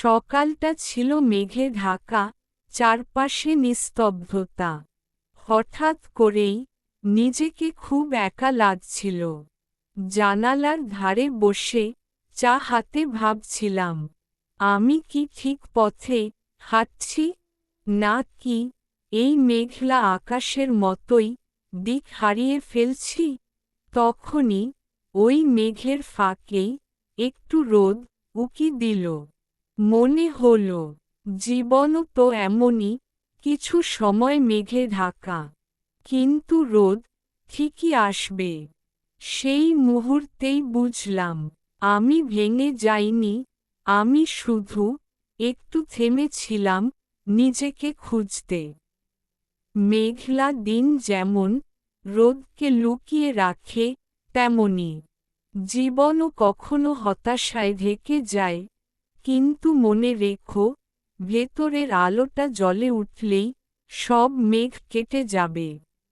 সকালটা ছিল মেঘে ঢাকা, চারপাশে নিস্তব্ধতা। হঠাৎ করেই নিজেকে খুব একা লাগছিল। জানালার ধারে বসে চা হাতে ভাবছিলাম, আমি কি ঠিক পথে হাঁটছি, না কি এই মেঘলা আকাশের মতোই দিক হারিয়ে ফেলছি। তখনই ওই মেঘের ফাঁকেই একটু রোদ উকি দিল। মনে হল, জীবনও তো এমনই, কিছু সময় মেঘে ঢাকা, কিন্তু রোদ ঠিকই আসবে। সেই মুহূর্তেই বুঝলাম, আমি ভেঙে যাইনি, আমি শুধু একটু থেমেছিলাম নিজেকে খুঁজতে। মেঘলা দিন যেমন রোদকে লুকিয়ে রাখে, তেমনি জীবনও কখনো হতাশায় ঢেকে যায়, কিন্তু মনে রেখো, ভেতরের আলোটা জ্বলে উঠলেই সব মেঘ কেটে যাবে।